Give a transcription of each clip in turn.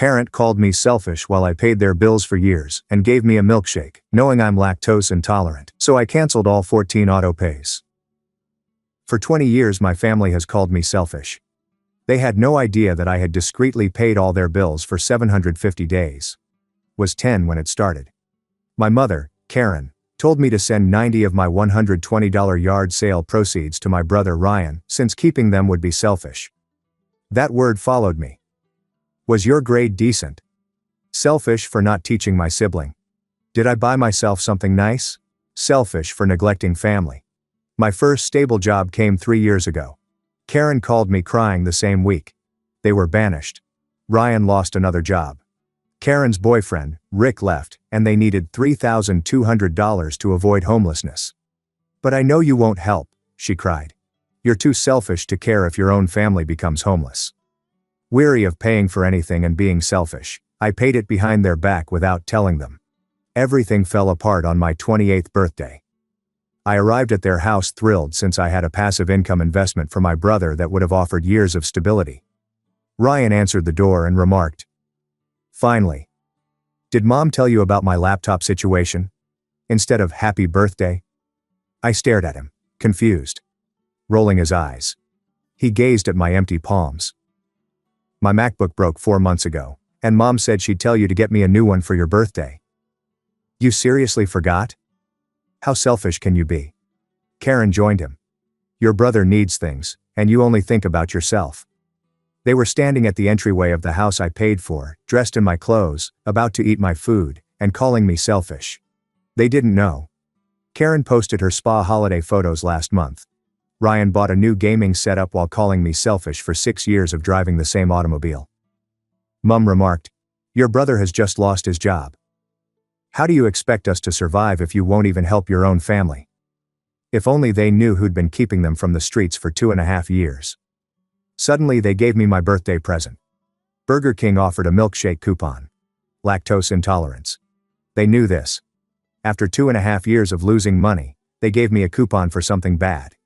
parent called me selfish while I paid their bills for years and gave me a milkshake, knowing I'm lactose intolerant, so I canceled all 14 auto pays. For 20 years my family has called me selfish. They had no idea that I had discreetly paid all their bills for 750 days. Was 10 when it started. My mother, Karen, told me to send 90 of my $120 yard sale proceeds to my brother Ryan, since keeping them would be selfish. That word followed me. Was your grade decent? Selfish for not teaching my sibling. Did I buy myself something nice? Selfish for neglecting family. My first stable job came 3 years ago. Karen called me crying the same week. They were banished. Ryan lost another job. Karen's boyfriend, Rick, left, and they needed $3,200 to avoid homelessness. But I know you won't help, she cried. You're too selfish to care if your own family becomes homeless. Weary of paying for anything and being selfish, I paid it behind their back without telling them. Everything fell apart on my 28th birthday. I arrived at their house thrilled since I had a passive income investment for my brother that would have offered years of stability. Ryan answered the door and remarked, "Finally. Did Mom tell you about my laptop situation? Instead of happy birthday?" I stared at him, confused. Rolling his eyes. He gazed at my empty palms. "My MacBook broke 4 months ago, and Mom said she'd tell you to get me a new one for your birthday." "You seriously forgot? How selfish can you be?" Karen joined him. "Your brother needs things, and you only think about yourself." They were standing at the entryway of the house I paid for, dressed in my clothes, about to eat my food, and calling me selfish. They didn't know. Karen posted her spa holiday photos last month. Ryan bought a new gaming setup while calling me selfish for 6 years of driving the same automobile. Mum remarked, "Your brother has just lost his job. How do you expect us to survive if you won't even help your own family?" If only they knew who'd been keeping them from the streets for 2.5 years. Suddenly they gave me my birthday present. Burger King offered a milkshake coupon. Lactose intolerance. They knew this. After 2.5 years of losing money, they gave me a coupon for something bad.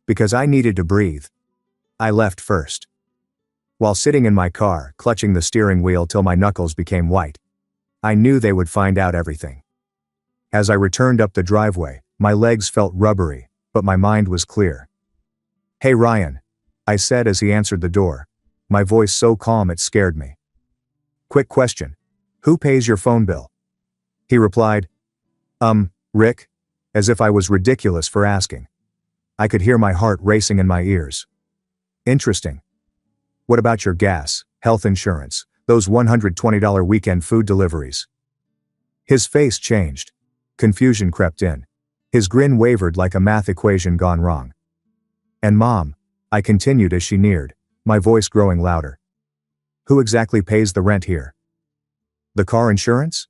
Because I needed to breathe. I left first. While sitting in my car, clutching the steering wheel till my knuckles became white, I knew they would find out everything. As I returned up the driveway, my legs felt rubbery, but my mind was clear. "Hey Ryan," I said as he answered the door, my voice so calm it scared me. "Quick question. Who pays your phone bill?" He replied, Rick," as if I was ridiculous for asking. I could hear my heart racing in my ears. "Interesting. What about your gas, health insurance, those $120 weekend food deliveries?" His face changed. Confusion crept in. His grin wavered like a math equation gone wrong. "And Mom," I continued as she neared, my voice growing louder. "Who exactly pays the rent here? The car insurance?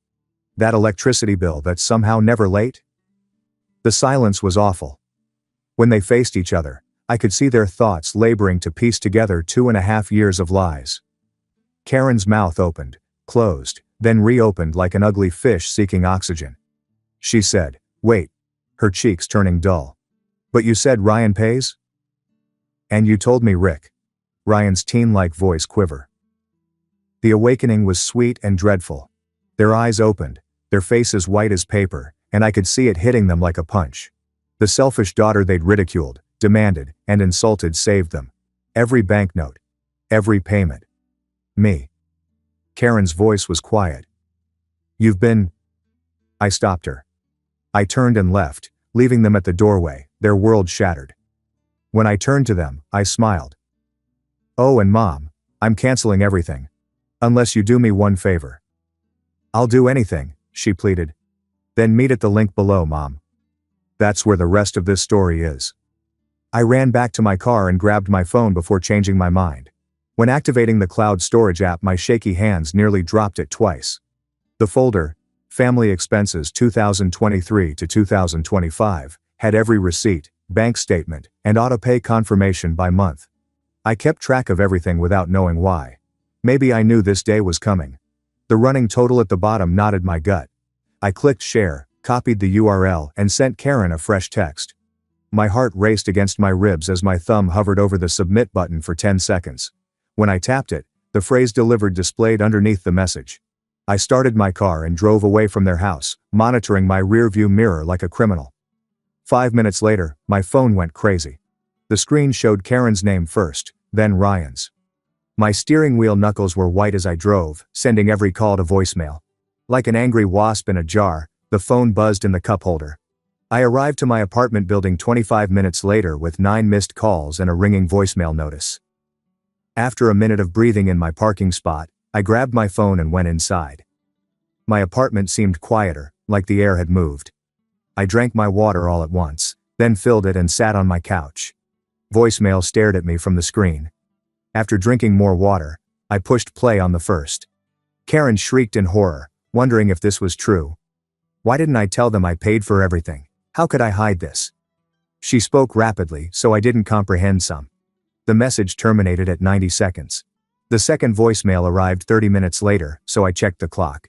That electricity bill that's somehow never late?" The silence was awful. When they faced each other, I could see their thoughts laboring to piece together 2.5 years of lies. Karen's mouth opened, closed, then reopened like an ugly fish seeking oxygen. She said, "Wait," her cheeks turning dull. "But you said Ryan pays?" "And you told me Rick." Ryan's teen-like voice quiver. The awakening was sweet and dreadful. Their eyes opened, their faces white as paper, and I could see it hitting them like a punch. The selfish daughter they'd ridiculed, demanded, and insulted saved them. Every banknote. Every payment. Me. Karen's voice was quiet. "You've been..." I stopped her. I turned and left, leaving them at the doorway, their world shattered. When I turned to them, I smiled. "Oh, and Mom, I'm canceling everything. Unless you do me one favor." "I'll do anything," she pleaded. "Then meet at the link below, Mom." That's where the rest of this story is. I ran back to my car and grabbed my phone before changing my mind. When activating the cloud storage app, my shaky hands nearly dropped it twice. The folder, Family Expenses 2023 to 2025, had every receipt, bank statement, and auto-pay confirmation by month. I kept track of everything without knowing why. Maybe I knew this day was coming. The running total at the bottom knotted my gut. I clicked share, copied the URL, and sent Karen a fresh text. My heart raced against my ribs as my thumb hovered over the submit button for 10 seconds. When I tapped it, the phrase delivered displayed underneath the message. I started my car and drove away from their house, monitoring my rearview mirror like a criminal. 5 minutes later, my phone went crazy. The screen showed Karen's name first, then Ryan's. My steering wheel knuckles were white as I drove, sending every call to voicemail. Like an angry wasp in a jar, the phone buzzed in the cup holder. I arrived to my apartment building 25 minutes later with 9 missed calls and a ringing voicemail notice. After a minute of breathing in my parking spot, I grabbed my phone and went inside. My apartment seemed quieter, like the air had moved. I drank my water all at once, then filled it and sat on my couch. Voicemail stared at me from the screen. After drinking more water, I pushed play on the first. Karen shrieked in horror, wondering if this was true. Why didn't I tell them I paid for everything? How could I hide this? She spoke rapidly, so I didn't comprehend some. The message terminated at 90 seconds. The second voicemail arrived 30 minutes later, so I checked the clock.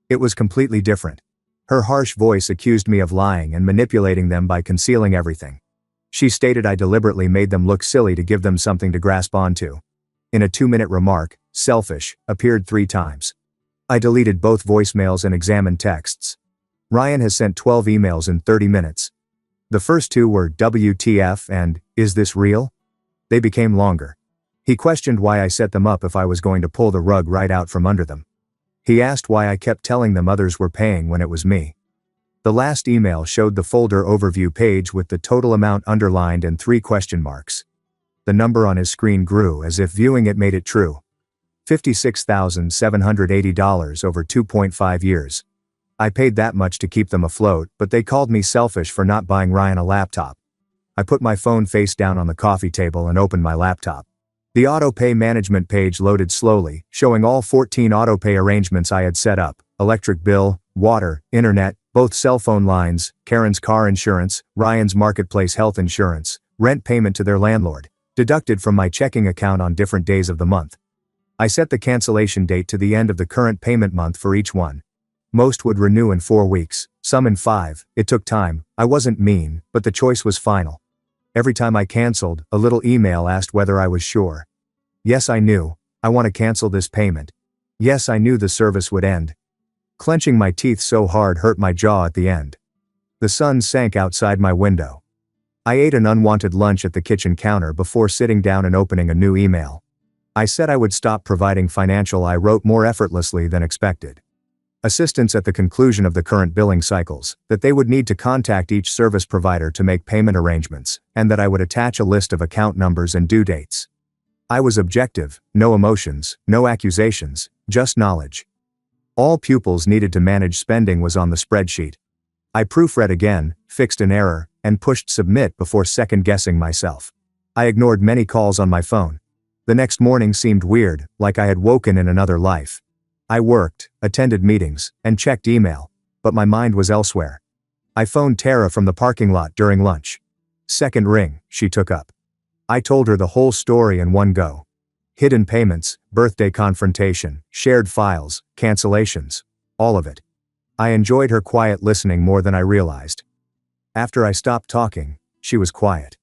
It was completely different. Her harsh voice accused me of lying and manipulating them by concealing everything. She stated I deliberately made them look silly to give them something to grasp onto. In a 2-minute remark, "selfish" appeared 3 times. I deleted both voicemails and examined texts. Ryan has sent 12 emails in 30 minutes. The first 2 were "WTF" and "Is this real?" They became longer. He questioned why I set them up if I was going to pull the rug right out from under them. He asked why I kept telling them others were paying when it was me. The last email showed the folder overview page with the total amount underlined and 3 question marks. The number on his screen grew as if viewing it made it true. $56,780 over 2.5 years. I paid that much to keep them afloat, but they called me selfish for not buying Ryan a laptop. I put my phone face down on the coffee table and opened my laptop. The autopay management page loaded slowly, showing all 14 autopay arrangements I had set up: electric bill, water, internet, both cell phone lines, Karen's car insurance, Ryan's marketplace health insurance, rent payment to their landlord, deducted from my checking account on different days of the month. I set the cancellation date to the end of the current payment month for each one. Most would renew in 4 weeks, some in 5. It took time. I wasn't mean, but the choice was final. Every time I canceled, a little email asked whether I was sure. Yes, I knew. I want to cancel this payment. Yes, I knew the service would end. Clenching my teeth so hard hurt my jaw at the end. The sun sank outside my window. I ate an unwanted lunch at the kitchen counter before sitting down and opening a new email. I said I would stop providing financial. I wrote more effortlessly than expected. Assistance at the conclusion of the current billing cycles, that they would need to contact each service provider to make payment arrangements, and that I would attach a list of account numbers and due dates. I was objective, no emotions, no accusations, just knowledge. All pupils needed to manage spending was on the spreadsheet. I proofread again, fixed an error, and pushed submit before second-guessing myself. I ignored many calls on my phone. The next morning seemed weird, like I had woken in another life. I worked, attended meetings, and checked email, but my mind was elsewhere. I phoned Tara from the parking lot during lunch. Second ring, she took up. I told her the whole story in one go. Hidden payments, birthday confrontation, shared files, cancellations, all of it. I enjoyed her quiet listening more than I realized. After I stopped talking, she was quiet.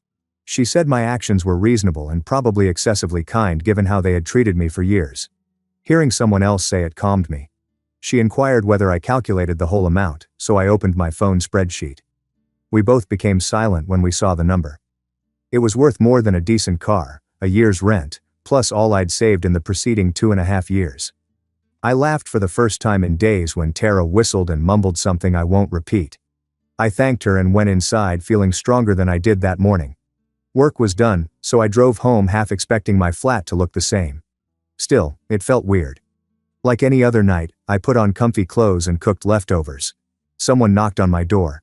She said my actions were reasonable and probably excessively kind given how they had treated me for years. Hearing someone else say it calmed me. She inquired whether I calculated the whole amount, so I opened my phone spreadsheet. We both became silent when we saw the number. It was worth more than a decent car, a year's rent, plus all I'd saved in the preceding 2.5 years. I laughed for the first time in days when Tara whistled and mumbled something I won't repeat. I thanked her and went inside feeling stronger than I did that morning. Work was done, so I drove home half expecting my flat to look the same. Still, it felt weird. Like any other night, I put on comfy clothes and cooked leftovers. Someone knocked on my door.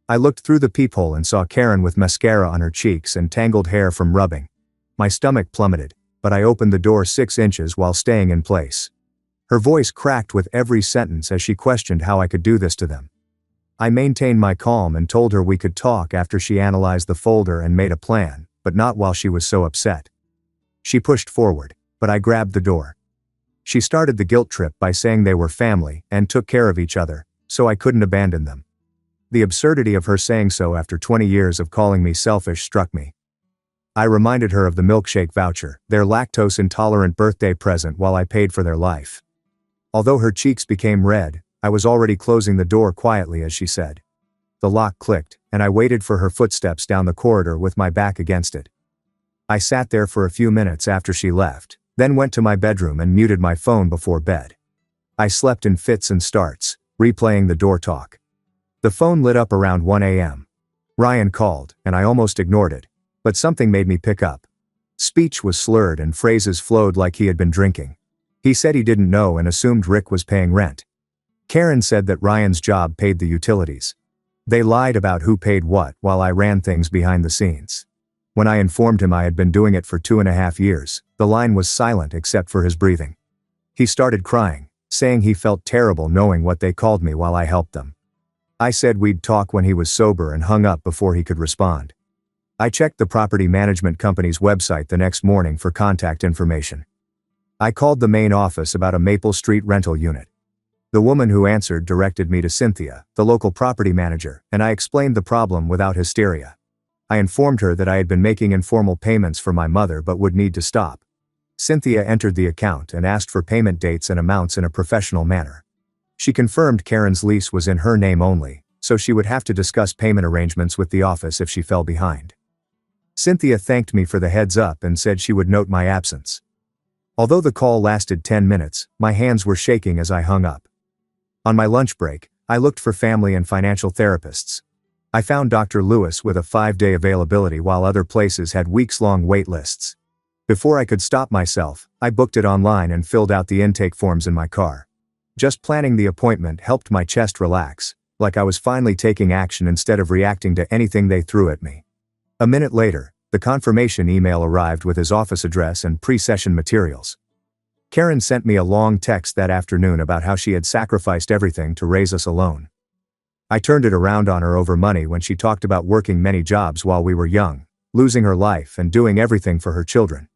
I looked through the peephole and saw Karen with mascara on her cheeks and tangled hair from rubbing. My stomach plummeted, but I opened the door 6 inches while staying in place. Her voice cracked with every sentence as she questioned how I could do this to them. I maintained my calm and told her we could talk after she analyzed the folder and made a plan, but not while she was so upset. She pushed forward, but I grabbed the door. She started the guilt trip by saying they were family and took care of each other, so I couldn't abandon them. The absurdity of her saying so after 20 years of calling me selfish struck me. I reminded her of the milkshake voucher, their lactose-intolerant birthday present while I paid for their life. Although her cheeks became red, I was already closing the door quietly as she said. The lock clicked, and I waited for her footsteps down the corridor with my back against it. I sat there for a few minutes after she left, then went to my bedroom and muted my phone before bed. I slept in fits and starts, replaying the door talk. The phone lit up around 1 a.m. Ryan called, and I almost ignored it, but something made me pick up. Speech was slurred and phrases flowed like he had been drinking. He said he didn't know and assumed Rick was paying rent. Karen said that Ryan's job paid the utilities. They lied about who paid what while I ran things behind the scenes. When I informed him I had been doing it for 2.5 years, the line was silent except for his breathing. He started crying, saying he felt terrible knowing what they called me while I helped them. I said we'd talk when he was sober and hung up before he could respond. I checked the property management company's website the next morning for contact information. I called the main office about a Maple Street rental unit. The woman who answered directed me to Cynthia, the local property manager, and I explained the problem without hysteria. I informed her that I had been making informal payments for my mother but would need to stop. Cynthia entered the account and asked for payment dates and amounts in a professional manner. She confirmed Karen's lease was in her name only, so she would have to discuss payment arrangements with the office if she fell behind. Cynthia thanked me for the heads up and said she would note my absence. Although the call lasted 10 minutes, my hands were shaking as I hung up. On my lunch break, I looked for family and financial therapists. I found Dr. Lewis with a 5-day availability while other places had weeks-long wait lists. Before I could stop myself, I booked it online and filled out the intake forms in my car. Just planning the appointment helped my chest relax, like I was finally taking action instead of reacting to anything they threw at me. A minute later, the confirmation email arrived with his office address and pre-session materials. Karen sent me a long text that afternoon about how she had sacrificed everything to raise us alone. I turned it around on her over money when she talked about working many jobs while we were young, losing her life and doing everything for her children.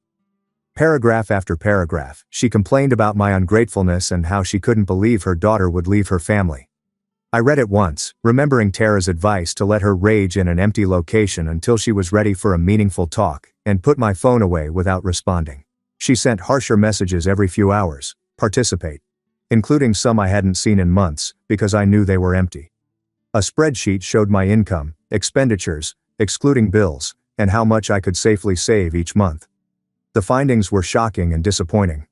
Paragraph after paragraph, she complained about my ungratefulness and how she couldn't believe her daughter would leave her family. I read it once, remembering Tara's advice to let her rage in an empty location until she was ready for a meaningful talk, and put my phone away without responding. She sent harsher messages every few hours, participate, including some I hadn't seen in months, because I knew they were empty. A spreadsheet showed my income, expenditures, excluding bills, and how much I could safely save each month. The findings were shocking and disappointing.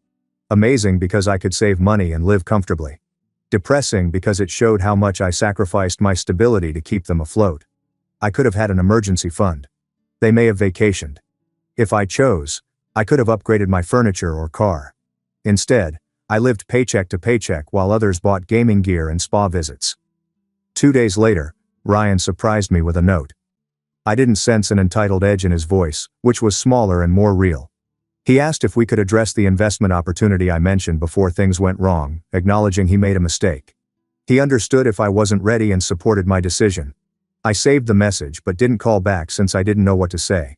Amazing because I could save money and live comfortably. Depressing because it showed how much I sacrificed my stability to keep them afloat. I could have had an emergency fund. They may have vacationed. If I chose, I could have upgraded my furniture or car. Instead, I lived paycheck to paycheck while others bought gaming gear and spa visits. 2 days later, Ryan surprised me with a note. I didn't sense an entitled edge in his voice, which was smaller and more real. He asked if we could address the investment opportunity I mentioned before things went wrong, acknowledging he made a mistake. He understood if I wasn't ready and supported my decision. I saved the message but didn't call back since I didn't know what to say.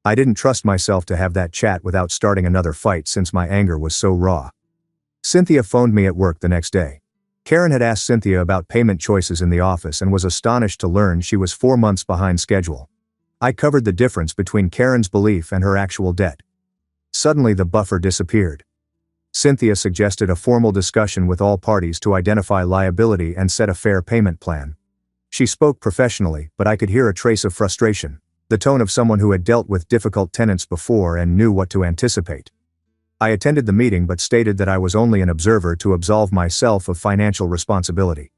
I didn't trust myself to have that chat without starting another fight since my anger was so raw. Cynthia phoned me at work the next day. Karen had asked Cynthia about payment choices in the office and was astonished to learn she was 4 months behind schedule. I covered the difference between Karen's belief and her actual debt. Suddenly the buffer disappeared. Cynthia suggested a formal discussion with all parties to identify liability and set a fair payment plan. She spoke professionally, but I could hear a trace of frustration, the tone of someone who had dealt with difficult tenants before and knew what to anticipate. I attended the meeting but stated that I was only an observer to absolve myself of financial responsibility.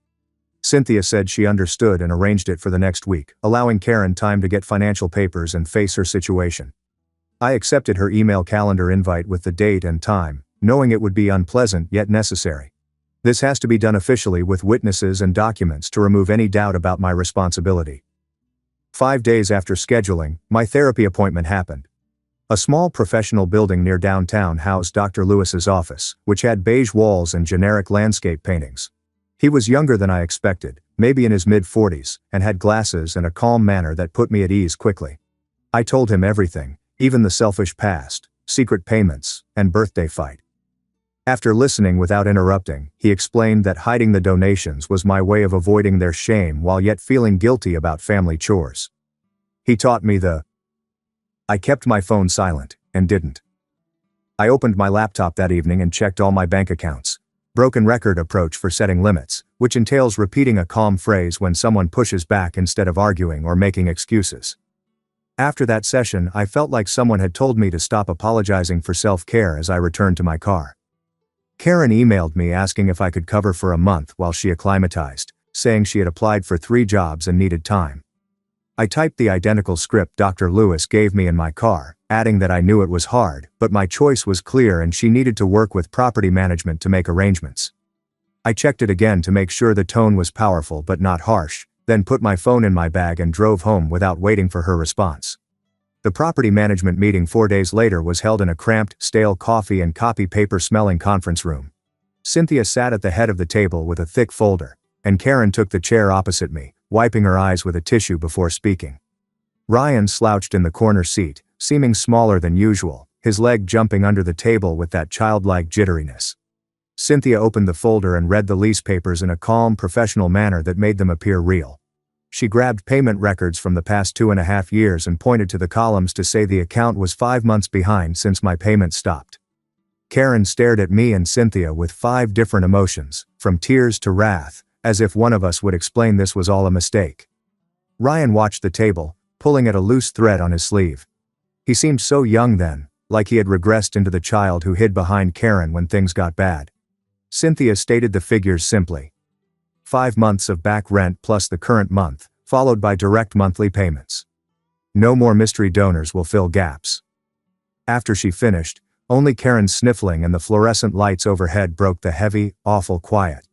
Cynthia said she understood and arranged it for the next week, allowing Karen time to get financial papers and face her situation. I accepted her email calendar invite with the date and time, knowing it would be unpleasant yet necessary. This has to be done officially with witnesses and documents to remove any doubt about my responsibility. 5 days after scheduling, my therapy appointment happened. A small professional building near downtown housed Dr. Lewis's office, which had beige walls and generic landscape paintings. He was younger than I expected, maybe in his mid-40s, and had glasses and a calm manner that put me at ease quickly. I told him everything, even the selfish past, secret payments, and birthday fight. After listening without interrupting, he explained that hiding the donations was my way of avoiding their shame while yet feeling guilty about family chores. He taught me the I kept my phone silent, and didn't. I opened my laptop that evening and checked all my bank accounts. Broken record approach for setting limits, which entails repeating a calm phrase when someone pushes back instead of arguing or making excuses. After that session, I felt like someone had told me to stop apologizing for self-care as I returned to my car. Karen emailed me asking if I could cover for a month while she acclimatized, saying she had applied for 3 jobs and needed time. I typed the identical script Dr. Lewis gave me in my car, adding that I knew it was hard, but my choice was clear and she needed to work with property management to make arrangements. I checked it again to make sure the tone was powerful but not harsh, then put my phone in my bag and drove home without waiting for her response. The property management meeting 4 days later was held in a cramped, stale coffee and copy paper smelling conference room. Cynthia sat at the head of the table with a thick folder, and Karen took the chair opposite me, wiping her eyes with a tissue before speaking. Ryan slouched in the corner seat, seeming smaller than usual, his leg jumping under the table with that childlike jitteriness. Cynthia opened the folder and read the lease papers in a calm, professional manner that made them appear real. She grabbed payment records from the past 2.5 years and pointed to the columns to say the account was 5 months behind since my payment stopped. Karen stared at me and Cynthia with 5 different emotions, from tears to wrath, as if one of us would explain this was all a mistake. Ryan watched the table, pulling at a loose thread on his sleeve. He seemed so young then, like he had regressed into the child who hid behind Karen when things got bad. Cynthia stated the figures simply. 5 months of back rent plus the current month, followed by direct monthly payments. No more mystery donors will fill gaps. After she finished, only Karen's sniffling and the fluorescent lights overhead broke the heavy, awful quiet.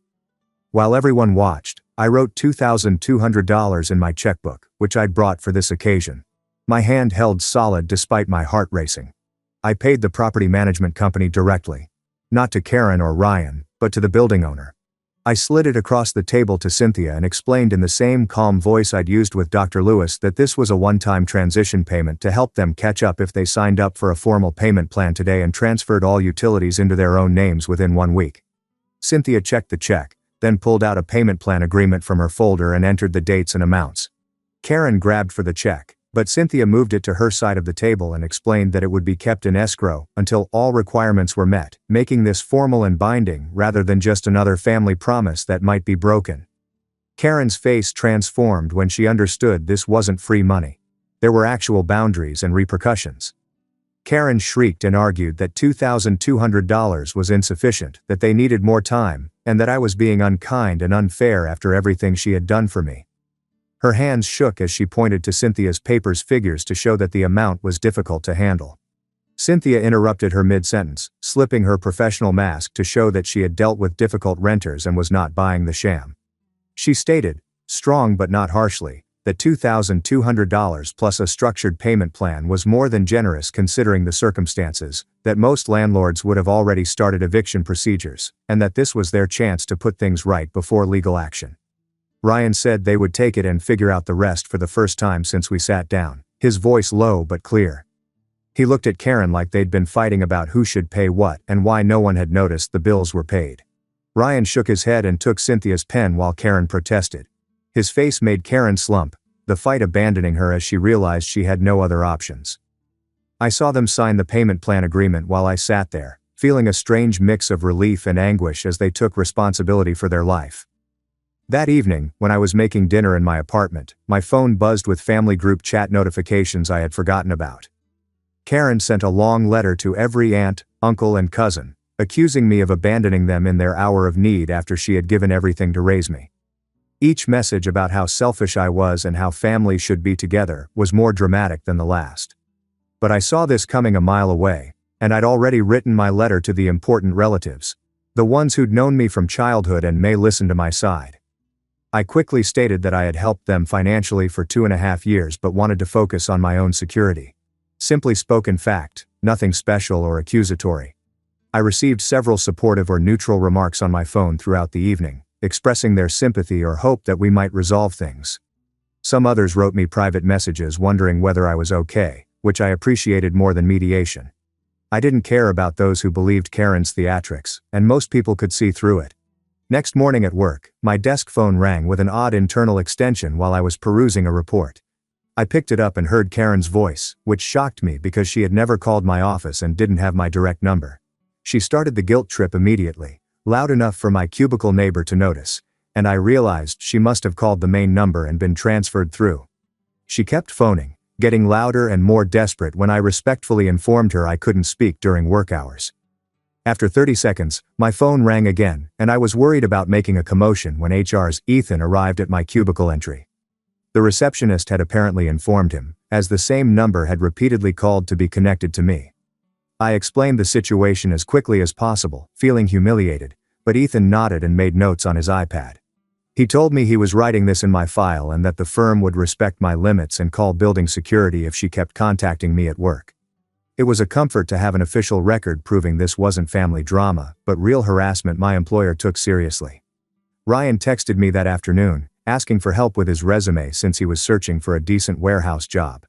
While everyone watched, I wrote $2,200 in my checkbook, which I'd brought for this occasion. My hand held solid despite my heart racing. I paid the property management company directly. Not to Karen or Ryan, but to the building owner. I slid it across the table to Cynthia and explained in the same calm voice I'd used with Dr. Lewis that this was a one-time transition payment to help them catch up if they signed up for a formal payment plan today and transferred all utilities into their own names within 1 week. Cynthia checked the check, then pulled out a payment plan agreement from her folder and entered the dates and amounts. Karen grabbed for the check, but Cynthia moved it to her side of the table and explained that it would be kept in escrow until all requirements were met, making this formal and binding rather than just another family promise that might be broken. Karen's face transformed when she understood this wasn't free money. There were actual boundaries and repercussions. Karen shrieked and argued that $2,200 was insufficient, that they needed more time, and that I was being unkind and unfair after everything she had done for me. Her hands shook as she pointed to Cynthia's paper's figures to show that the amount was difficult to handle. Cynthia interrupted her mid-sentence, slipping her professional mask to show that she had dealt with difficult renters and was not buying the sham. She stated, strong but not harshly, that $2,200 plus a structured payment plan was more than generous considering the circumstances, that most landlords would have already started eviction procedures, and that this was their chance to put things right before legal action. Ryan said they would take it and figure out the rest for the first time since we sat down, his voice low but clear. He looked at Karen like they'd been fighting about who should pay what and why no one had noticed the bills were paid. Ryan shook his head and took Cynthia's pen while Karen protested. His face made Karen slump, the fight abandoning her as she realized she had no other options. I saw them sign the payment plan agreement while I sat there, feeling a strange mix of relief and anguish as they took responsibility for their life. That evening, when I was making dinner in my apartment, my phone buzzed with family group chat notifications I had forgotten about. Karen sent a long letter to every aunt, uncle and cousin, accusing me of abandoning them in their hour of need after she had given everything to raise me. Each message about how selfish I was and how family should be together was more dramatic than the last. But I saw this coming a mile away, and I'd already written my letter to the important relatives, the ones who'd known me from childhood and may listen to my side. I quickly stated that I had helped them financially for 2.5 years but wanted to focus on my own security. Simply spoken fact, nothing special or accusatory. I received several supportive or neutral remarks on my phone throughout the evening, expressing their sympathy or hope that we might resolve things. Some others wrote me private messages wondering whether I was okay, which I appreciated more than mediation. I didn't care about those who believed Karen's theatrics, and most people could see through it. Next morning at work, my desk phone rang with an odd internal extension while I was perusing a report. I picked it up and heard Karen's voice, which shocked me because she had never called my office and didn't have my direct number. She started the guilt trip immediately, loud enough for my cubicle neighbor to notice, and I realized she must have called the main number and been transferred through. She kept phoning, getting louder and more desperate when I respectfully informed her I couldn't speak during work hours. After 30 seconds, my phone rang again, and I was worried about making a commotion when HR's Ethan arrived at my cubicle entry. The receptionist had apparently informed him, as the same number had repeatedly called to be connected to me. I explained the situation as quickly as possible, feeling humiliated, but Ethan nodded and made notes on his iPad. He told me he was writing this in my file and that the firm would respect my limits and call building security if she kept contacting me at work. It was a comfort to have an official record proving this wasn't family drama, but real harassment my employer took seriously. Ryan texted me that afternoon, asking for help with his resume since he was searching for a decent warehouse job.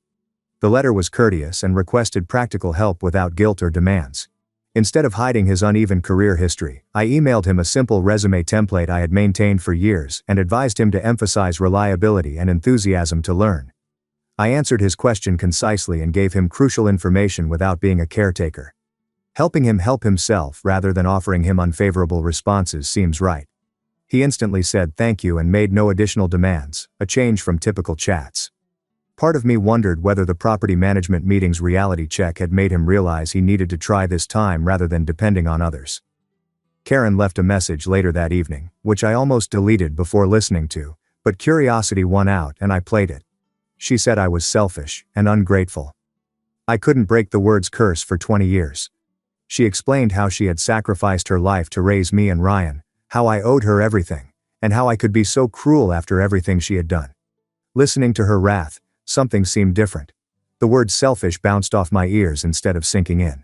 The letter was courteous and requested practical help without guilt or demands. Instead of hiding his uneven career history, I emailed him a simple resume template I had maintained for years and advised him to emphasize reliability and enthusiasm to learn. I answered his question concisely and gave him crucial information without being a caretaker. Helping him help himself rather than offering him unfavorable responses seems right. He instantly said thank you and made no additional demands, a change from typical chats. Part of me wondered whether the property management meeting's reality check had made him realize he needed to try this time rather than depending on others. Karen left a message later that evening, which I almost deleted before listening to, but curiosity won out and I played it. She said I was selfish and ungrateful. I couldn't break the word's curse for 20 years. She explained how she had sacrificed her life to raise me and Ryan, how I owed her everything, and how I could be so cruel after everything she had done. Listening to her wrath, something seemed different. The word selfish bounced off my ears instead of sinking in.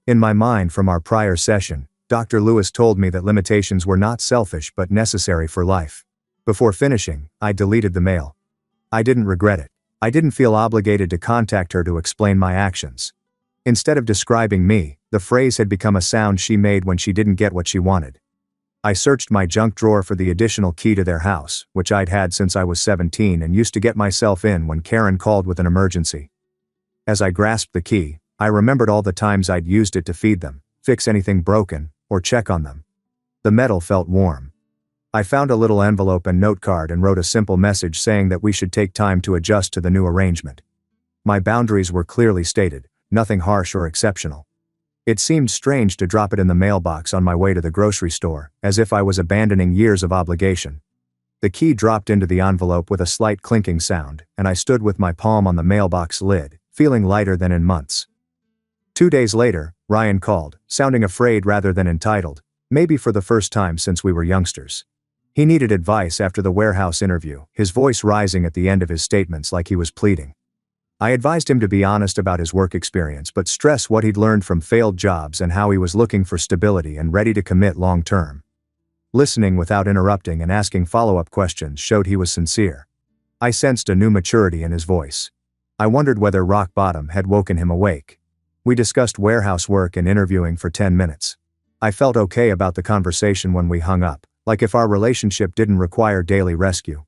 In my mind from our prior session, Dr. Lewis told me that limitations were not selfish but necessary for life. Before finishing, I deleted the mail. I didn't regret it. I didn't feel obligated to contact her to explain my actions. Instead of describing me, the phrase had become a sound she made when she didn't get what she wanted. I searched my junk drawer for the additional key to their house, which I'd had since I was 17 and used to get myself in when Karen called with an emergency. As I grasped the key, I remembered all the times I'd used it to feed them, fix anything broken, or check on them. The metal felt warm. I found a little envelope and note card and wrote a simple message saying that we should take time to adjust to the new arrangement. My boundaries were clearly stated, nothing harsh or exceptional. It seemed strange to drop it in the mailbox on my way to the grocery store, as if I was abandoning years of obligation. The key dropped into the envelope with a slight clinking sound, and I stood with my palm on the mailbox lid, feeling lighter than in months. 2 days later, Ryan called, sounding afraid rather than entitled, maybe for the first time since we were youngsters. He needed advice after the warehouse interview, his voice rising at the end of his statements like he was pleading. I advised him to be honest about his work experience but stress what he'd learned from failed jobs and how he was looking for stability and ready to commit long-term. Listening without interrupting and asking follow-up questions showed he was sincere. I sensed a new maturity in his voice. I wondered whether rock bottom had woken him awake. We discussed warehouse work and interviewing for 10 minutes. I felt okay about the conversation when we hung up, like if our relationship didn't require daily rescue.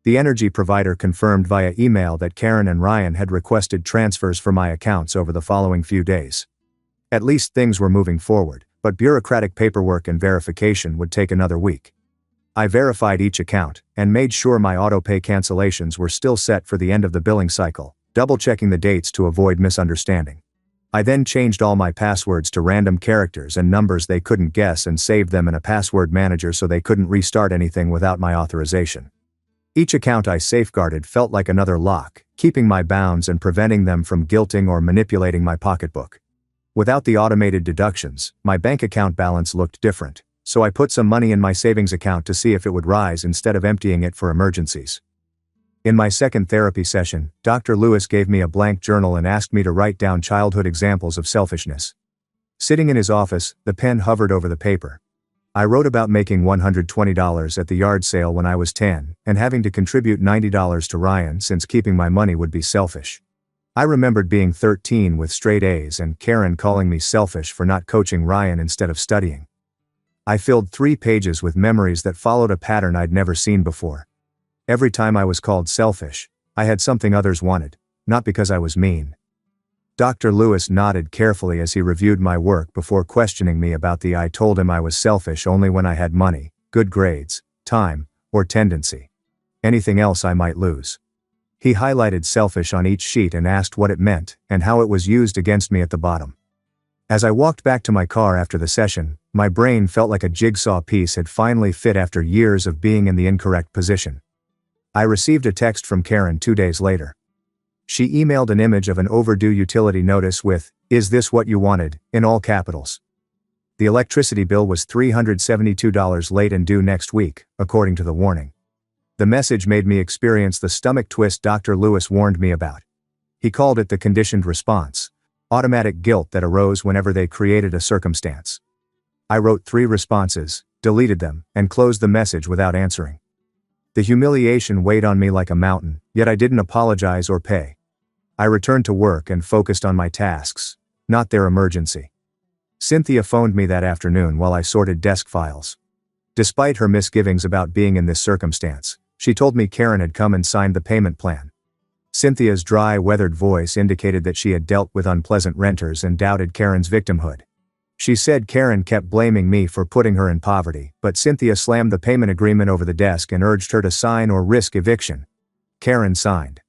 The energy provider confirmed via email that Karen and Ryan had requested transfers for my accounts over the following few days. At least things were moving forward, but bureaucratic paperwork and verification would take another week. I verified each account and made sure my auto-pay cancellations were still set for the end of the billing cycle, double-checking the dates to avoid misunderstanding. I then changed all my passwords to random characters and numbers they couldn't guess and saved them in a password manager so they couldn't restart anything without my authorization. Each account I safeguarded felt like another lock, keeping my bounds and preventing them from guilting or manipulating my pocketbook. Without the automated deductions, my bank account balance looked different, so I put some money in my savings account to see if it would rise instead of emptying it for emergencies. In my second therapy session, Dr. Lewis gave me a blank journal and asked me to write down childhood examples of selfishness. Sitting in his office, the pen hovered over the paper. I wrote about making $120 at the yard sale when I was 10, and having to contribute $90 to Ryan since keeping my money would be selfish. I remembered being 13 with straight A's and Karen calling me selfish for not coaching Ryan instead of studying. I filled 3 pages with memories that followed a pattern I'd never seen before. Every time I was called selfish, I had something others wanted, not because I was mean. Dr. Lewis nodded carefully as he reviewed my work before questioning me about the I told him I was selfish only when I had money, good grades, time, or tendency. Anything else I might lose. He highlighted selfish on each sheet and asked what it meant and how it was used against me at the bottom. As I walked back to my car after the session, my brain felt like a jigsaw piece had finally fit after years of being in the incorrect position. I received a text from Karen 2 days later. She emailed an image of an overdue utility notice with, "Is this what you wanted?" in all capitals. The electricity bill was $372 late and due next week, according to the warning. The message made me experience the stomach twist Dr. Lewis warned me about. He called it the conditioned response, automatic guilt that arose whenever they created a circumstance. I wrote 3 responses, deleted them, and closed the message without answering. The humiliation weighed on me like a mountain, yet I didn't apologize or pay. I returned to work and focused on my tasks, not their emergency. Cynthia phoned me that afternoon while I sorted desk files. Despite her misgivings about being in this circumstance, she told me Karen had come and signed the payment plan. Cynthia's dry, weathered voice indicated that she had dealt with unpleasant renters and doubted Karen's victimhood. She said Karen kept blaming me for putting her in poverty, but Cynthia slammed the payment agreement over the desk and urged her to sign or risk eviction. Karen signed.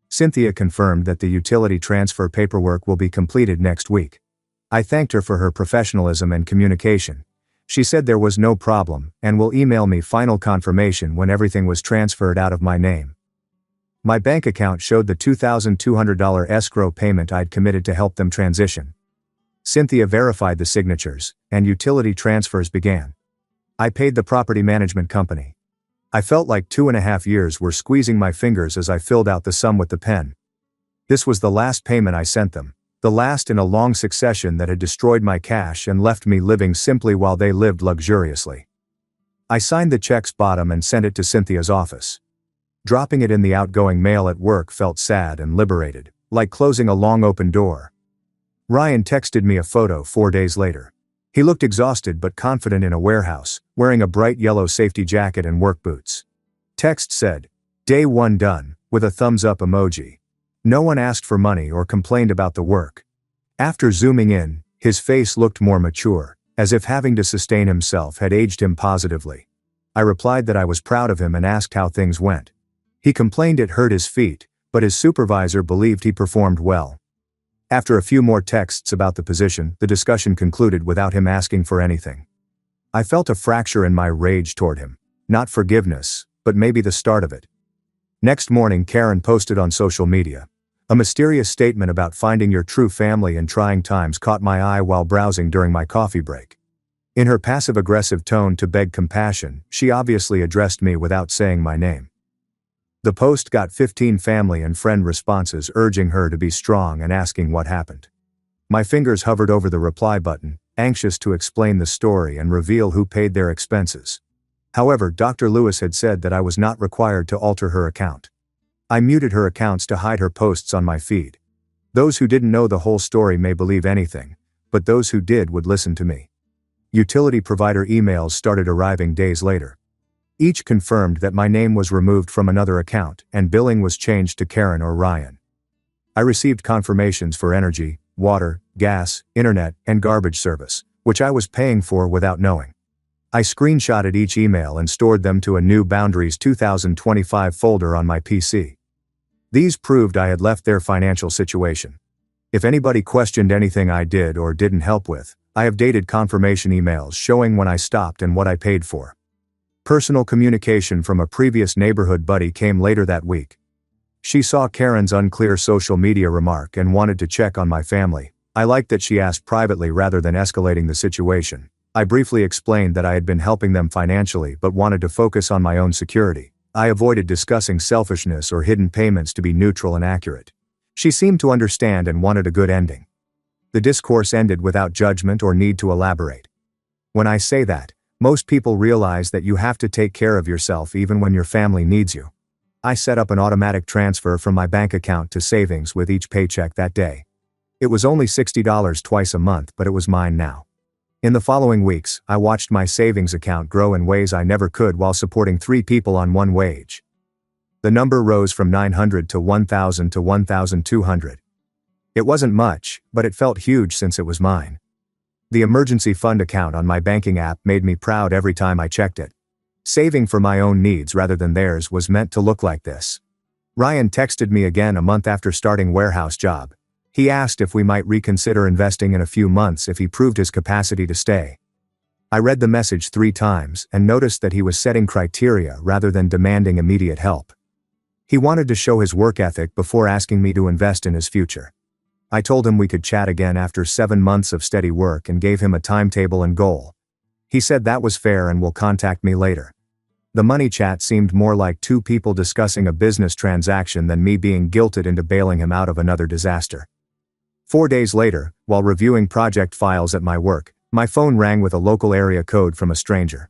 Cynthia confirmed that the utility transfer paperwork will be completed next week. I thanked her for her professionalism and communication. She said there was no problem and will email me final confirmation when everything was transferred out of my name. My bank account showed the $2,200 escrow payment I'd committed to help them transition. Cynthia verified the signatures, and utility transfers began. I paid the property management company. I felt like 2.5 years were squeezing my fingers as I filled out the sum with the pen. This was the last payment I sent them, the last in a long succession that had destroyed my cash and left me living simply while they lived luxuriously. I signed the check's bottom and sent it to Cynthia's office. Dropping it in the outgoing mail at work felt sad and liberated, like closing a long open door. Ryan texted me a photo 4 days later. He looked exhausted but confident in a warehouse, wearing a bright yellow safety jacket and work boots. Text said, "Day 1 done," with a thumbs up emoji. No one asked for money or complained about the work. After zooming in, his face looked more mature, as if having to sustain himself had aged him positively. I replied that I was proud of him and asked how things went. He complained it hurt his feet, but his supervisor believed he performed well. After a few more texts about the position, the discussion concluded without him asking for anything. I felt a fracture in my rage toward him. Not forgiveness, but maybe the start of it. Next morning, Karen posted on social media. A mysterious statement about finding your true family in trying times caught my eye while browsing during my coffee break. In her passive-aggressive tone to beg compassion, she obviously addressed me without saying my name. The post got 15 family and friend responses urging her to be strong and asking what happened. My fingers hovered over the reply button, anxious to explain the story and reveal who paid their expenses. However, Dr. Lewis had said that I was not required to alter her account. I muted her accounts to hide her posts on my feed. Those who didn't know the whole story may believe anything, but those who did would listen to me. Utility provider emails started arriving days later. Each confirmed that my name was removed from another account and billing was changed to Karen or Ryan. I received confirmations for energy, water, gas, internet, and garbage service, which I was paying for without knowing. I screenshotted each email and stored them to a new Boundaries 2025 folder on my PC. These proved I had left their financial situation. If anybody questioned anything I did or didn't help with, I have dated confirmation emails showing when I stopped and what I paid for. Personal communication from a previous neighborhood buddy came later that week. She saw Karen's unclear social media remark and wanted to check on my family. I liked that she asked privately rather than escalating the situation. I briefly explained that I had been helping them financially but wanted to focus on my own security. I avoided discussing selfishness or hidden payments to be neutral and accurate. She seemed to understand and wanted a good ending. The discourse ended without judgment or need to elaborate. When I say that, most people realize that you have to take care of yourself even when your family needs you. I set up an automatic transfer from my bank account to savings with each paycheck that day. It was only $60 twice a month, but it was mine now. In the following weeks, I watched my savings account grow in ways I never could while supporting 3 people on one wage. The number rose from 900 to 1,000 to 1,200. It wasn't much, but it felt huge since it was mine. The emergency fund account on my banking app made me proud every time I checked it. Saving for my own needs rather than theirs was meant to look like this. Ryan texted me again a month after starting warehouse job. He asked if we might reconsider investing in a few months if he proved his capacity to stay. I read the message 3 times and noticed that he was setting criteria rather than demanding immediate help. He wanted to show his work ethic before asking me to invest in his future. I told him we could chat again after 7 months of steady work and gave him a timetable and goal. He said that was fair and will contact me later. The money chat seemed more like 2 people discussing a business transaction than me being guilted into bailing him out of another disaster. 4 days later, while reviewing project files at my work, my phone rang with a local area code from a stranger.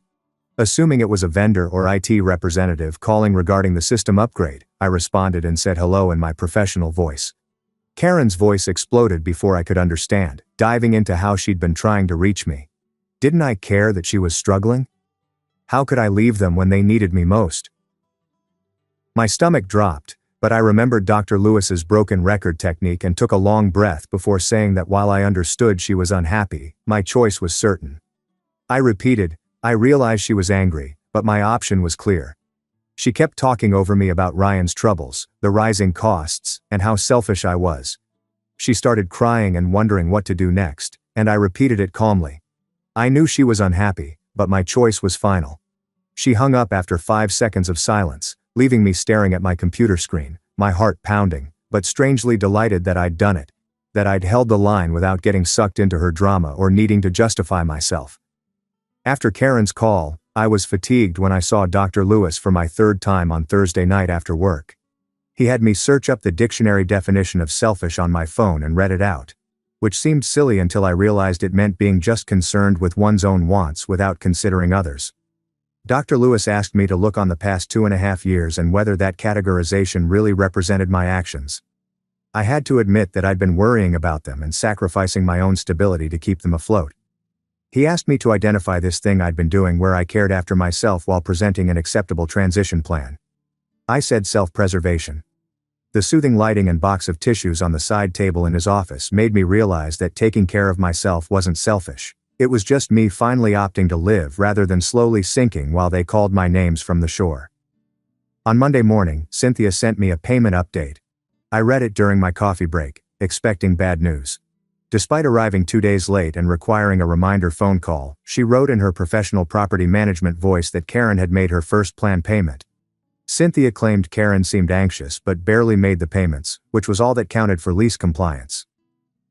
Assuming it was a vendor or IT representative calling regarding the system upgrade, I responded and said hello in my professional voice. Karen's voice exploded before I could understand, diving into how she'd been trying to reach me. Didn't I care that she was struggling? How could I leave them when they needed me most? My stomach dropped, but I remembered Dr. Lewis's broken record technique and took a long breath before saying that while I understood she was unhappy, my choice was certain. I repeated, I realized she was angry, but my option was clear. She kept talking over me about Ryan's troubles, the rising costs, and how selfish I was. She started crying and wondering what to do next, and I repeated it calmly. I knew she was unhappy, but my choice was final. She hung up after 5 seconds of silence, leaving me staring at my computer screen, my heart pounding, but strangely delighted that I'd done it, that I'd held the line without getting sucked into her drama or needing to justify myself. After Karen's call, I was fatigued when I saw Dr. Lewis for my 3rd time on Thursday night after work. He had me search up the dictionary definition of selfish on my phone and read it out, which seemed silly until I realized it meant being just concerned with one's own wants without considering others. Dr. Lewis asked me to look on the past 2.5 years and whether that categorization really represented my actions. I had to admit that I'd been worrying about them and sacrificing my own stability to keep them afloat. He asked me to identify this thing I'd been doing where I cared after myself while presenting an acceptable transition plan. I said self-preservation. The soothing lighting and box of tissues on the side table in his office made me realize that taking care of myself wasn't selfish. It was just me finally opting to live rather than slowly sinking while they called my names from the shore. On Monday morning, Cynthia sent me a payment update. I read it during my coffee break, expecting bad news. Despite arriving 2 days late and requiring a reminder phone call, she wrote in her professional property management voice that Karen had made her first planned payment. Cynthia claimed Karen seemed anxious but barely made the payments, which was all that counted for lease compliance.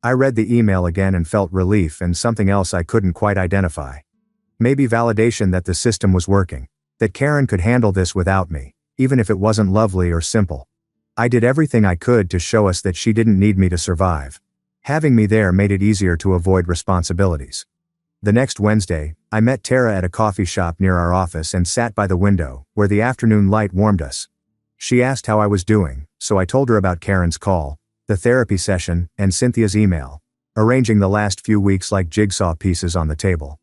I read the email again and felt relief and something else I couldn't quite identify. Maybe validation that the system was working, that Karen could handle this without me, even if it wasn't lovely or simple. I did everything I could to show us that she didn't need me to survive. Having me there made it easier to avoid responsibilities. The next Wednesday, I met Tara at a coffee shop near our office and sat by the window, where the afternoon light warmed us. She asked how I was doing, so I told her about Karen's call, the therapy session, and Cynthia's email, arranging the last few weeks like jigsaw pieces on the table.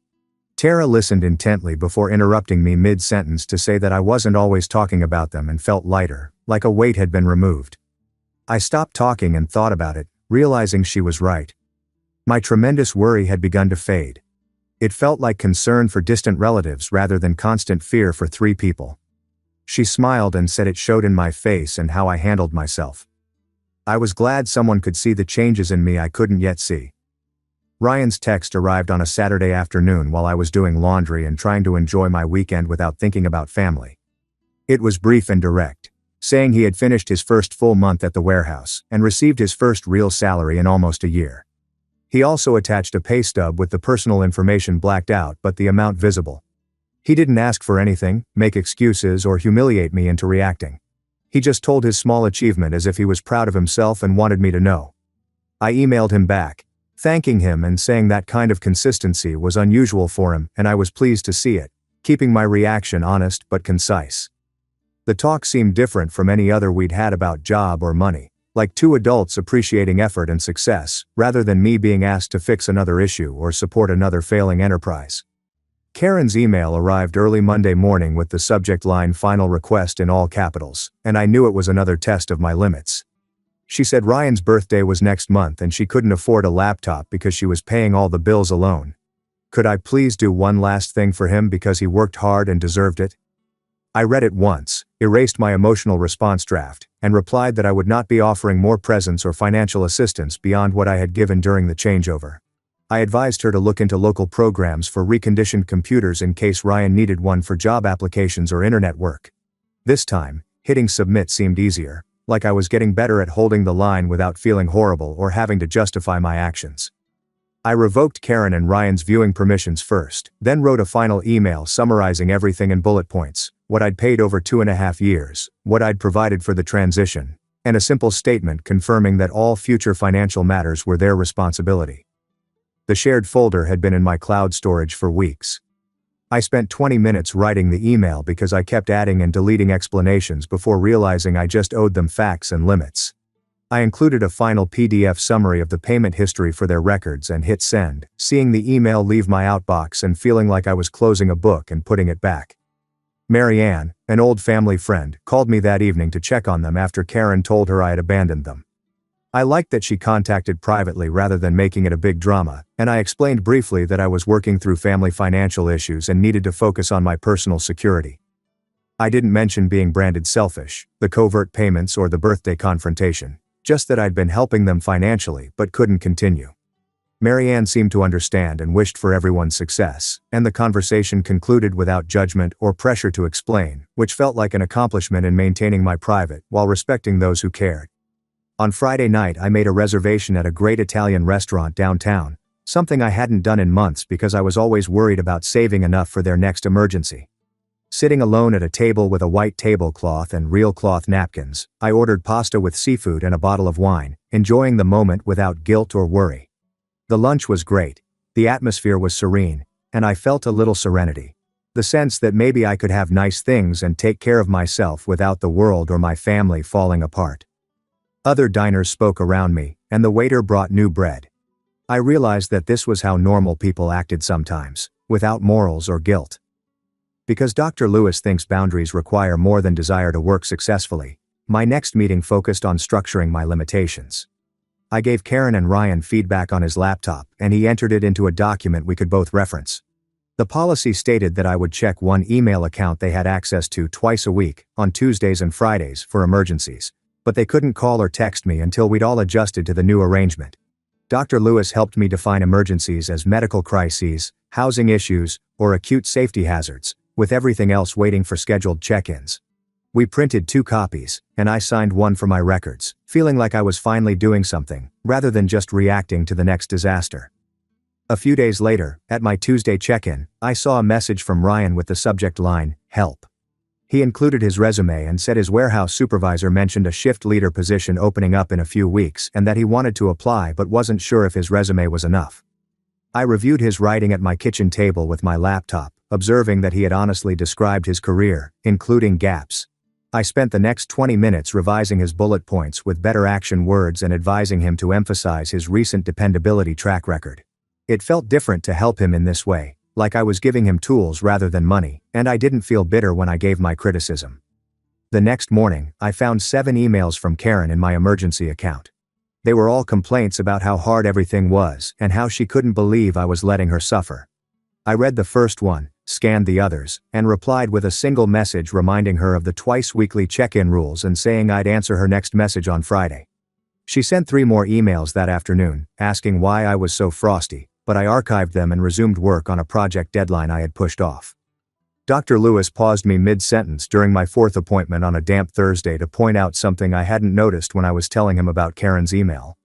Tara listened intently before interrupting me mid-sentence to say that I wasn't always talking about them and felt lighter, like a weight had been removed. I stopped talking and thought about it, realizing she was right. My tremendous worry had begun to fade. It felt like concern for distant relatives rather than constant fear for 3 people. She smiled and said it showed in my face and how I handled myself. I was glad someone could see the changes in me I couldn't yet see. Ryan's text arrived on a Saturday afternoon while I was doing laundry and trying to enjoy my weekend without thinking about family. It was brief and direct, saying he had finished his first full month at the warehouse and received his first real salary in almost a year. He also attached a pay stub with the personal information blacked out but the amount visible. He didn't ask for anything, make excuses, or humiliate me into reacting. He just told his small achievement as if he was proud of himself and wanted me to know. I emailed him back, thanking him and saying that kind of consistency was unusual for him and I was pleased to see it, keeping my reaction honest but concise. The talk seemed different from any other we'd had about job or money, like 2 adults appreciating effort and success, rather than me being asked to fix another issue or support another failing enterprise. Karen's email arrived early Monday morning with the subject line "Final Request" in all capitals, and I knew it was another test of my limits. She said Ryan's birthday was next month and she couldn't afford a laptop because she was paying all the bills alone. Could I please do one last thing for him because he worked hard and deserved it? I read it once, erased my emotional response draft, and replied that I would not be offering more presents or financial assistance beyond what I had given during the changeover. I advised her to look into local programs for reconditioned computers in case Ryan needed one for job applications or internet work. This time, hitting submit seemed easier, like I was getting better at holding the line without feeling horrible or having to justify my actions. I revoked Karen and Ryan's viewing permissions first, then wrote a final email summarizing everything in bullet points, what I'd paid over 2.5 years, what I'd provided for the transition, and a simple statement confirming that all future financial matters were their responsibility. The shared folder had been in my cloud storage for weeks. I spent 20 minutes writing the email because I kept adding and deleting explanations before realizing I just owed them facts and limits. I included a final PDF summary of the payment history for their records and hit send, seeing the email leave my outbox and feeling like I was closing a book and putting it back. Mary Ann, an old family friend, called me that evening to check on them after Karen told her I had abandoned them. I liked that she contacted privately rather than making it a big drama, and I explained briefly that I was working through family financial issues and needed to focus on my personal security. I didn't mention being branded selfish, the covert payments or the birthday confrontation, just that I'd been helping them financially but couldn't continue. Mary Ann seemed to understand and wished for everyone's success, and the conversation concluded without judgment or pressure to explain, which felt like an accomplishment in maintaining my private while respecting those who cared. On Friday night I made a reservation at a great Italian restaurant downtown, something I hadn't done in months because I was always worried about saving enough for their next emergency. Sitting alone at a table with a white tablecloth and real cloth napkins, I ordered pasta with seafood and a bottle of wine, enjoying the moment without guilt or worry. The lunch was great, the atmosphere was serene, and I felt a little serenity. The sense that maybe I could have nice things and take care of myself without the world or my family falling apart. Other diners spoke around me, and the waiter brought new bread. I realized that this was how normal people acted sometimes, without morals or guilt. Because Dr. Lewis thinks boundaries require more than desire to work successfully, my next meeting focused on structuring my limitations. I gave Karen and Ryan feedback on his laptop, and he entered it into a document we could both reference. The policy stated that I would check one email account they had access to twice a week, on Tuesdays and Fridays, for emergencies, but they couldn't call or text me until we'd all adjusted to the new arrangement. Dr. Lewis helped me define emergencies as medical crises, housing issues, or acute safety hazards, with everything else waiting for scheduled check-ins. We printed 2 copies, and I signed one for my records, feeling like I was finally doing something, rather than just reacting to the next disaster. A few days later, at my Tuesday check-in, I saw a message from Ryan with the subject line, "Help." He included his resume and said his warehouse supervisor mentioned a shift leader position opening up in a few weeks and that he wanted to apply but wasn't sure if his resume was enough. I reviewed his writing at my kitchen table with my laptop, observing that he had honestly described his career, including gaps. I spent the next 20 minutes revising his bullet points with better action words and advising him to emphasize his recent dependability track record. It felt different to help him in this way, like I was giving him tools rather than money, and I didn't feel bitter when I gave my criticism. The next morning, I found 7 emails from Karen in my emergency account. They were all complaints about how hard everything was and how she couldn't believe I was letting her suffer. I read the first one, scanned the others, and replied with a single message reminding her of the twice-weekly check-in rules and saying I'd answer her next message on Friday. She sent 3 more emails that afternoon, asking why I was so frosty, but I archived them and resumed work on a project deadline I had pushed off. Dr. Lewis paused me mid-sentence during my 4th appointment on a damp Thursday to point out something I hadn't noticed when I was telling him about Karen's email.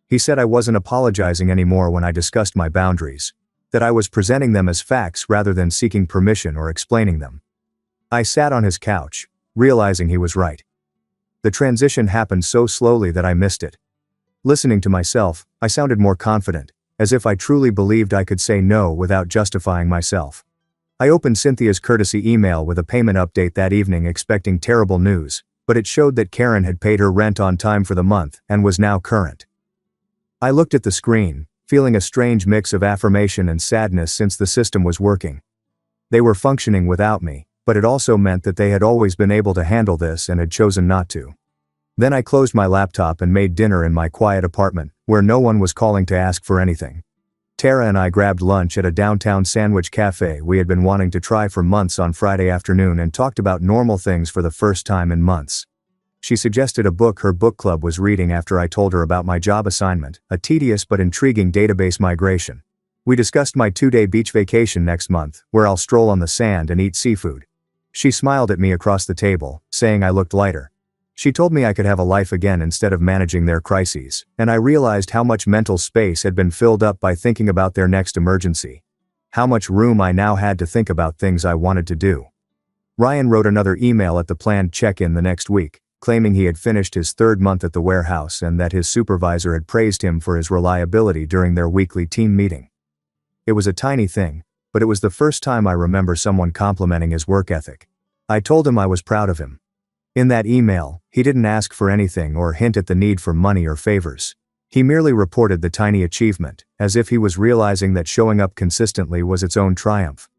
He said I wasn't apologizing anymore when I discussed my boundaries, that I was presenting them as facts rather than seeking permission or explaining them. I sat on his couch, realizing he was right. The transition happened so slowly that I missed it. Listening to myself, I sounded more confident, as if I truly believed I could say no without justifying myself. I opened Cynthia's courtesy email with a payment update that evening expecting terrible news, but it showed that Karen had paid her rent on time for the month and was now current. I looked at the screen, feeling a strange mix of affirmation and sadness since the system was working. They were functioning without me, but it also meant that they had always been able to handle this and had chosen not to. Then I closed my laptop and made dinner in my quiet apartment, where no one was calling to ask for anything. Tara and I grabbed lunch at a downtown sandwich cafe we had been wanting to try for months on Friday afternoon and talked about normal things for the first time in months. She suggested a book her book club was reading after I told her about my job assignment, a tedious but intriguing database migration. We discussed my 2-day beach vacation next month, where I'll stroll on the sand and eat seafood. She smiled at me across the table, saying I looked lighter. She told me I could have a life again instead of managing their crises, and I realized how much mental space had been filled up by thinking about their next emergency. How much room I now had to think about things I wanted to do. Ryan wrote another email at the planned check-in the next week, claiming he had finished his 3rd month at the warehouse and that his supervisor had praised him for his reliability during their weekly team meeting. It was a tiny thing, but it was the first time I remember someone complimenting his work ethic. I told him I was proud of him. In that email, he didn't ask for anything or hint at the need for money or favors. He merely reported the tiny achievement, as if he was realizing that showing up consistently was its own triumph.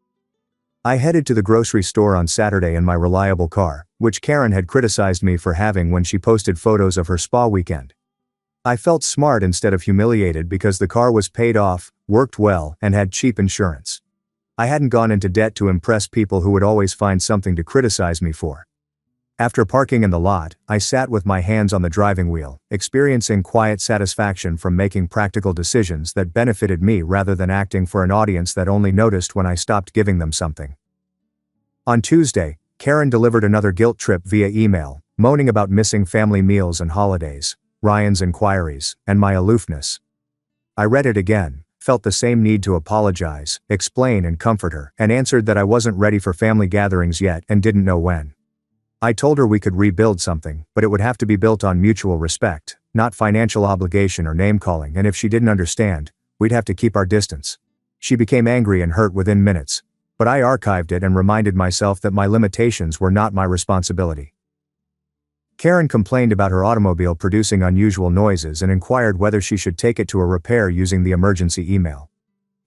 I headed to the grocery store on Saturday in my reliable car, which Karen had criticized me for having when she posted photos of her spa weekend. I felt smart instead of humiliated because the car was paid off, worked well, and had cheap insurance. I hadn't gone into debt to impress people who would always find something to criticize me for. After parking in the lot, I sat with my hands on the driving wheel, experiencing quiet satisfaction from making practical decisions that benefited me rather than acting for an audience that only noticed when I stopped giving them something. On Tuesday, Karen delivered another guilt trip via email, moaning about missing family meals and holidays, Ryan's inquiries, and my aloofness. I read it again, felt the same need to apologize, explain and comfort her, and answered that I wasn't ready for family gatherings yet and didn't know when. I told her we could rebuild something, but it would have to be built on mutual respect, not financial obligation or name-calling, and if she didn't understand, we'd have to keep our distance. She became angry and hurt within minutes, but I archived it and reminded myself that my limitations were not my responsibility. Karen complained about her automobile producing unusual noises and inquired whether she should take it to a repair using the emergency email.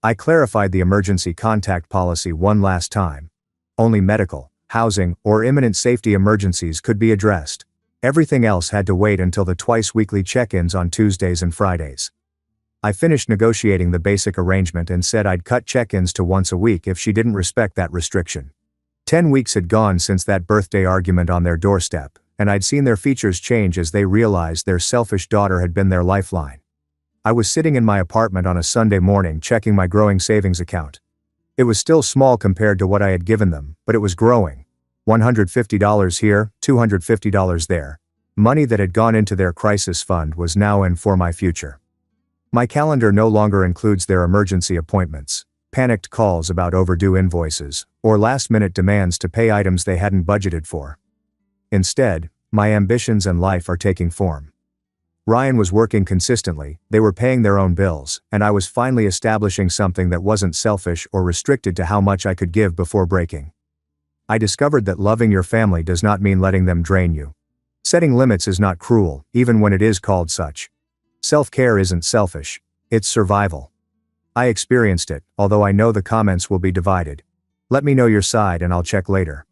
I clarified the emergency contact policy one last time. Only medical, housing, or imminent safety emergencies could be addressed. Everything else had to wait until the twice-weekly check-ins on Tuesdays and Fridays. I finished negotiating the basic arrangement and said I'd cut check-ins to once a week if she didn't respect that restriction. 10 weeks had gone since that birthday argument on their doorstep, and I'd seen their features change as they realized their selfish daughter had been their lifeline. I was sitting in my apartment on a Sunday morning checking my growing savings account. It was still small compared to what I had given them, but it was growing. $150 here, $250 there. Money that had gone into their crisis fund was now in for my future. My calendar no longer includes their emergency appointments, panicked calls about overdue invoices, or last-minute demands to pay items they hadn't budgeted for. Instead, my ambitions and life are taking form. Ryan was working consistently, they were paying their own bills, and I was finally establishing something that wasn't selfish or restricted to how much I could give before breaking. I discovered that loving your family does not mean letting them drain you. Setting limits is not cruel, even when it is called such. Self-care isn't selfish, it's survival. I experienced it, although I know the comments will be divided. Let me know your side and I'll check later.